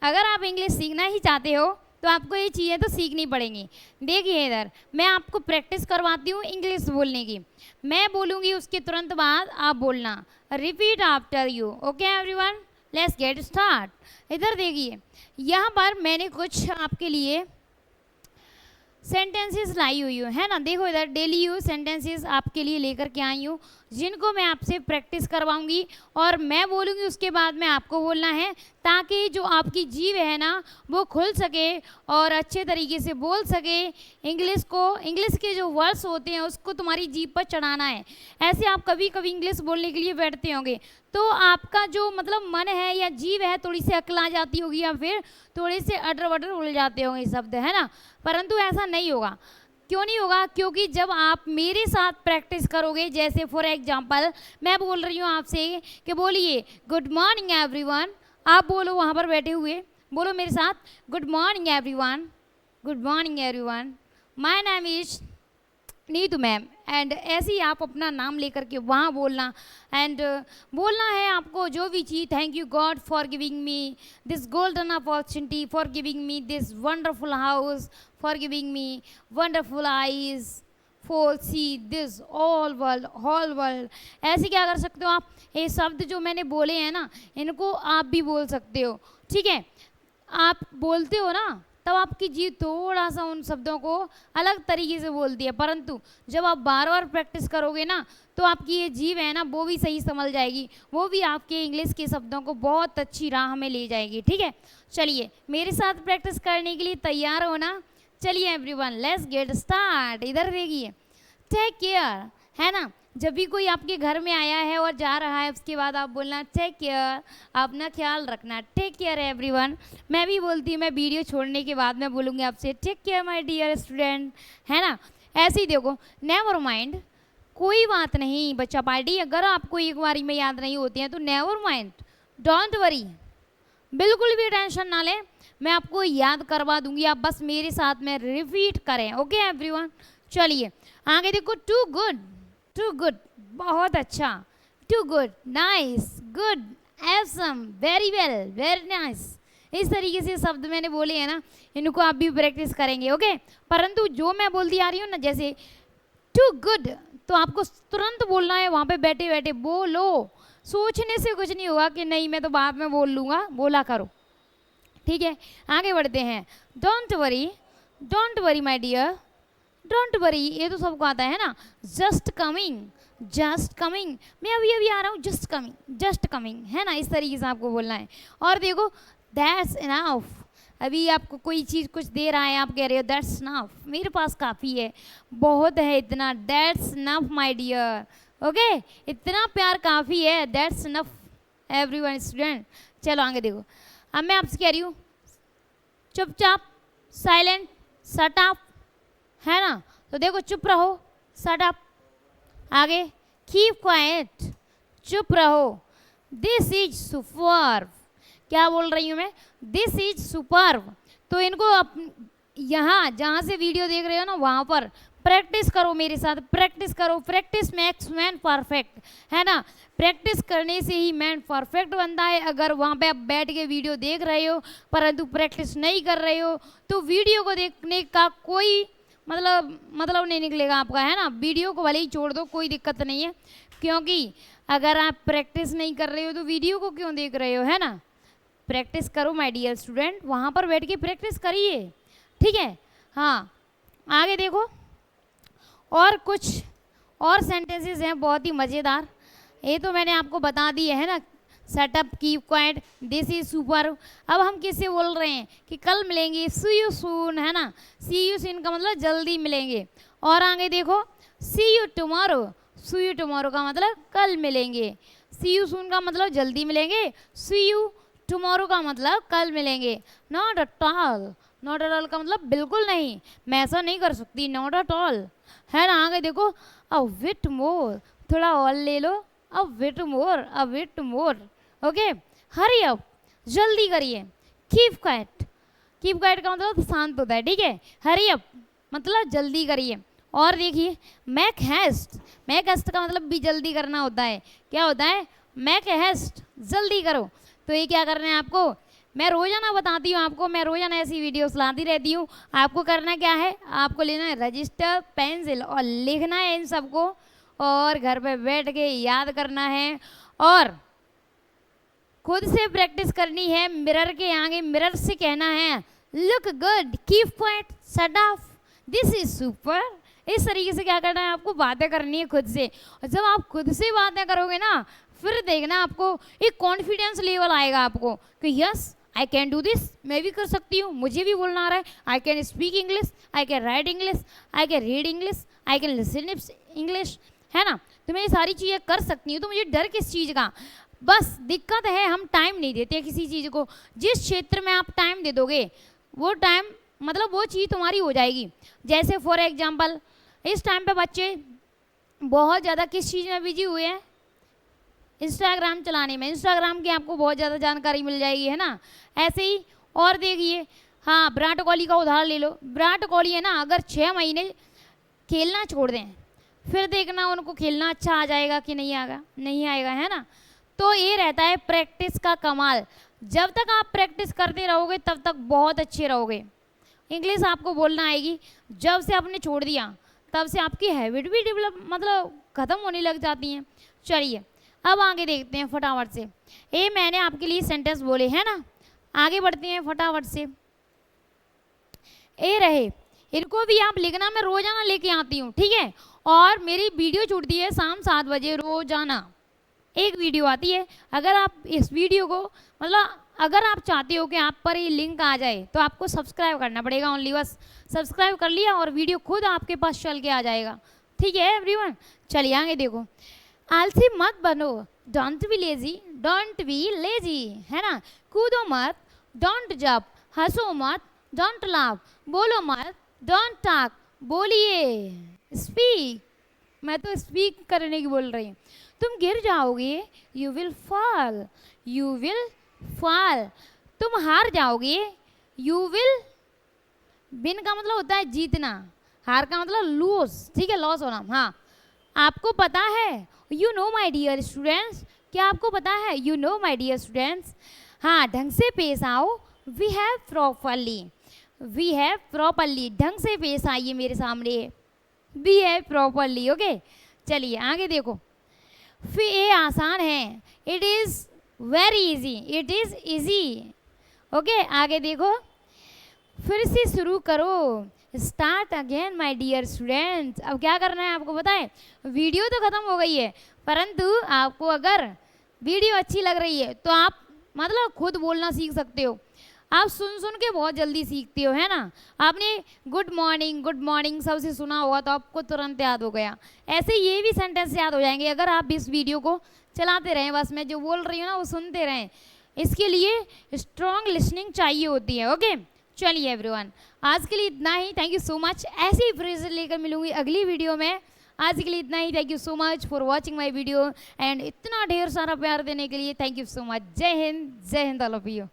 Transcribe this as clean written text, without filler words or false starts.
अगर आप इंग्लिश सीखना ही चाहते हो तो आपको ये चीज़ें तो सीखनी पड़ेंगी। देखिए इधर मैं आपको प्रैक्टिस करवाती हूँ इंग्लिश बोलने की। मैं बोलूँगी उसके तुरंत बाद आप बोलना, repeat after you. Okay everyone, let's get start. इधर देखिए यहाँ पर मैंने कुछ आपके लिए सेंटेंसेस लाई हुई हूँ, है ना। देखो इधर डेली यूज सेंटेंसेस आपके लिए लेकर के आई हूँ, जिनको मैं आपसे प्रैक्टिस करवाऊंगी और मैं बोलूँगी उसके बाद में आपको बोलना है, ताकि जो आपकी जीभ है ना वो खुल सके और अच्छे तरीके से बोल सके इंग्लिश को। इंग्लिश के जो वर्ड्स होते हैं उसको तुम्हारी जीभ पर चढ़ाना है। ऐसे आप कभी कभी इंग्लिश बोलने के लिए बैठते होंगे तो आपका जो मतलब मन है या जीभ है थोड़ी सी अकला जाती होगी या फिर थोड़े से अडर वडर उड़ जाते होंगे शब्द, है ना। परंतु ऐसा नहीं होगा। क्यों नहीं होगा? क्योंकि जब आप मेरे साथ प्रैक्टिस करोगे, जैसे फॉर एग्जांपल मैं बोल रही हूँ आपसे कि बोलिए गुड मॉर्निंग एवरीवन, आप बोलो वहाँ पर बैठे हुए, बोलो मेरे साथ, good morning everyone, good morning everyone, my name is Neetu ma'am. And ऐसे ही आप अपना नाम लेकर के वहाँ बोलना एंड बोलना है आपको जो भी चीज़, thank you God for giving me this golden opportunity, for giving me this wonderful house, for giving me wonderful eyes, for see this all world, whole world. ऐसे क्या कर सकते हो आप, ये शब्द जो मैंने बोले हैं ना इनको आप भी बोल सकते हो, ठीक है। आप बोलते हो ना तब आपकी जीभ थोड़ा सा उन शब्दों को अलग तरीके से बोलती है, परंतु जब आप बार बार प्रैक्टिस करोगे ना तो आपकी ये जीभ है ना वो भी सही संभल जाएगी, वो भी आपके इंग्लिश के शब्दों को बहुत अच्छी राह में ले जाएगी, ठीक है। चलिए मेरे साथ प्रैक्टिस करने के लिए तैयार हो ना? चलिए एवरीवन लेट्स गेट स्टार्ट। इधर देखिए टेक केयर, है ना। जब भी कोई आपके घर में आया है और जा रहा है उसके बाद आप बोलना टेक केयर, अपना ख्याल रखना, टेक केयर एवरीवन। मैं भी बोलती हूँ, मैं वीडियो छोड़ने के बाद मैं बोलूँगी आपसे take care my dear student, है ना। ऐसे ही देखो नेवर माइंड, कोई बात नहीं बच्चा पार्टी, अगर आपको एक बारी में याद नहीं होती है तो नेवर माइंड, डोंट वरी, बिल्कुल भी टेंशन ना लें, मैं आपको याद करवा दूंगी, आप बस मेरे साथ में रिपीट करें। ओके एवरीवन, चलिए आगे देखो, टू गुड, टू गुड, बहुत अच्छा, too good, nice, good, awesome, very well, very nice. इस तरीके से शब्द मैंने बोले हैं ना, इनको आप भी प्रैक्टिस करेंगे, ओके। परंतु जो मैं बोलती आ रही हूँ ना, जैसे टू गुड, तो आपको तुरंत बोलना है, वहाँ पे बैठे बैठे बोलो, सोचने से कुछ नहीं होगा कि नहीं मैं तो बाद में बोल लूँगा, बोला करो, ठीक है। आगे बढ़ते हैं, don't worry, don't worry my dear, don't worry, ये तो सबको आता है ना। जस्ट कमिंग, जस्ट कमिंग, मैं अभी अभी आ रहा हूँ, जस्ट कमिंग, जस्ट कमिंग, है ना। इस तरीके से आपको बोलना है। और देखो दैट्स इनफ, अभी आपको कोई चीज़ कुछ दे रहा है, आप कह रहे हो दैट्स इनफ, मेरे पास काफ़ी है, बहुत है इतना, that's enough my dear, okay, इतना प्यार काफ़ी है, दैट्स इनफ एवरीवन स्टूडेंट। चलो आगे देखो, अब मैं आपसे कह रही हूँ चुपचाप, साइलेंट, शट अप, है ना। तो देखो चुप रहो, शट अप। आगे कीप क्वाइट, चुप रहो। दिस इज सुपर्ब, क्या बोल रही हूँ मैं, दिस इज सुपर्ब। तो इनको यहाँ जहाँ से वीडियो देख रहे हो ना वहाँ पर प्रैक्टिस करो मेरे साथ, प्रैक्टिस करो, प्रैक्टिस मेक्स मैन परफेक्ट, है ना। प्रैक्टिस करने से ही मैन परफेक्ट बनता है। अगर वहाँ पे आप बैठ के वीडियो देख रहे हो परंतु प्रैक्टिस नहीं कर रहे हो तो वीडियो को देखने का कोई मतलब नहीं निकलेगा आपका, है ना। वीडियो को भले ही छोड़ दो, कोई दिक्कत नहीं है, क्योंकि अगर आप प्रैक्टिस नहीं कर रहे हो तो वीडियो को क्यों देख रहे हो, है ना। प्रैक्टिस करो माय डियर स्टूडेंट, वहाँ पर बैठ के प्रैक्टिस करिए, ठीक है। हाँ आगे देखो, और कुछ और सेंटेंसेस हैं बहुत ही मज़ेदार, ये तो मैंने आपको बता दिए है ना। Setup, keep quiet, this is super. अब हम किससे बोल रहे हैं कि कल मिलेंगे, सी यू सून, है ना। सी यू सून का मतलब जल्दी मिलेंगे। और आगे देखो see you tomorrow, see you tomorrow का मतलब कल मिलेंगे, सी यू सून का मतलब जल्दी मिलेंगे, सी यू टुमारो का मतलब कल मिलेंगे। Not at all, not at all का मतलब बिल्कुल नहीं, मैं ऐसा नहीं कर सकती, नॉट एट ऑल, है ना। आगे देखो अ विट मोर, थोड़ा और ले लो, अ विट मोर, अ विट मोर, ओके। हरी अप, जल्दी करिए। कीप क्वाइट, कीप क्वाइट का मतलब शांत होता है, ठीक है। हरी अप मतलब जल्दी करिए। और देखिए मैक हैस्ट, मैक हैस्ट का मतलब भी जल्दी करना होता है, क्या होता है, मैक हैस्ट, जल्दी करो। तो ये क्या करना है आपको, मैं रोज़ाना बताती हूँ आपको, मैं रोज़ाना ऐसी वीडियोस लाती रहती हूँ। आपको करना क्या है, आपको लेना है रजिस्टर, पेंसिल और लिखना है इन सबको, और घर पे बैठ के याद करना है और खुद से प्रैक्टिस करनी है। मिरर के आगे मिरर से कहना है look good, keep quiet, shut off, this is super. इस तरीके से क्या करना है, आपको बातें करनी है खुद से। और जब आप खुद से बातें करोगे ना, फिर देखना आपको एक कॉन्फिडेंस लेवल आएगा आपको कि yes I can do this, मैं भी कर सकती हूँ, मुझे भी बोलना आ रहा है। I can speak English, I can write English, I can read English, I can listen English, है ना। तो मैं ये सारी चीज़ें कर सकती हूँ, तो मुझे डर किस चीज़ का। बस दिक्कत है हम टाइम नहीं देते किसी चीज़ को। जिस क्षेत्र में आप टाइम दे दोगे वो टाइम मतलब वो चीज़ तुम्हारी हो जाएगी। जैसे फॉर एग्जांपल इस टाइम पे बच्चे बहुत ज़्यादा किस चीज़ में बिजी हुए हैं, इंस्टाग्राम चलाने में। इंस्टाग्राम की आपको बहुत ज़्यादा जानकारी मिल जाएगी, है ना। ऐसे ही और देखिए, हाँ विराट कोहली का उदाहरण ले लो। विराट कोहली है ना, अगर 6 महीने खेलना छोड़ दें, फिर देखना उनको खेलना अच्छा आ जाएगा कि नहीं आएगा, नहीं आएगा, है ना। तो ये रहता है प्रैक्टिस का कमाल। जब तक आप प्रैक्टिस करते रहोगे तब तक बहुत अच्छे रहोगे। इंग्लिश आपको बोलना आएगी। जब से आपने छोड़ दिया तब से आपकी हैबिट भी डेवलप मतलब ख़त्म होने लग जाती हैं। चलिए अब आगे देखते हैं फटाफट से। ये मैंने आपके लिए सेंटेंस बोले हैं ना, आगे बढ़ते हैं फटाफट से। ये रहे, इनको भी आप लिखना, मैं रोज़ाना लेके आती हूँ, ठीक है। और मेरी वीडियो छूटती है शाम 7 बजे रोज़ाना, एक वीडियो आती है। अगर आप इस वीडियो को मतलब अगर आप चाहते हो कि आप पर ये लिंक आ जाए तो आपको सब्सक्राइब करना पड़ेगा ओनली, बस सब्सक्राइब कर लिया और वीडियो खुद आपके पास चल के आ जाएगा, ठीक है एवरीवन। चलिए आगे देखो, आलसी मत बनो, don't be lazy, don't be lazy, है ना। कूदो मत, डोंट जंप, हंसो मत, डोंट लाफ, बोलो मत, डोंट टॉक, बोलिए, स्पीक। मैं तो स्पीक करने की बोल रही हूँ। तुम गिर जाओगे, you will fall, you will fall. तुम हार जाओगे, यू विल, विन का मतलब होता है जीतना, हार का मतलब लूज, ठीक है, लॉस होना। हाँ आपको पता है, you know my dear students, क्या आपको पता है, you know my dear students. हाँ ढंग से पेश आओ, we have properly, we have properly, ढंग से पेश आइए मेरे सामने, वी हैव प्रॉपरली, ओके। चलिए आगे देखो, फिर ये आसान है, it is very easy, it is easy, okay. आगे देखो, फिर से शुरू करो, start again my dear students. अब क्या करना है आपको पता है, वीडियो तो ख़त्म हो गई है, परंतु आपको अगर वीडियो अच्छी लग रही है तो आप मतलब खुद बोलना सीख सकते हो। आप सुन सुन के बहुत जल्दी सीखते हो, है ना। आपने गुड मॉर्निंग सबसे सुना होगा तो आपको तुरंत याद हो गया। ऐसे ये भी सेंटेंस याद हो जाएंगे अगर आप इस वीडियो को चलाते रहें, बस मैं जो बोल रही हूँ ना वो सुनते रहें। इसके लिए स्ट्रॉन्ग लिसनिंग चाहिए होती है, ओके। चलिए एवरीवन, आज के लिए इतना ही, थैंक यू सो मच। ऐसे ही फ्रेज लेकर मिलूंगी अगली वीडियो में। आज के लिए इतना ही, thank you so much for watching my video and इतना ढेर सारा प्यार देने के लिए थैंक यू सो मच। जय हिंद ऑल ऑफ यू।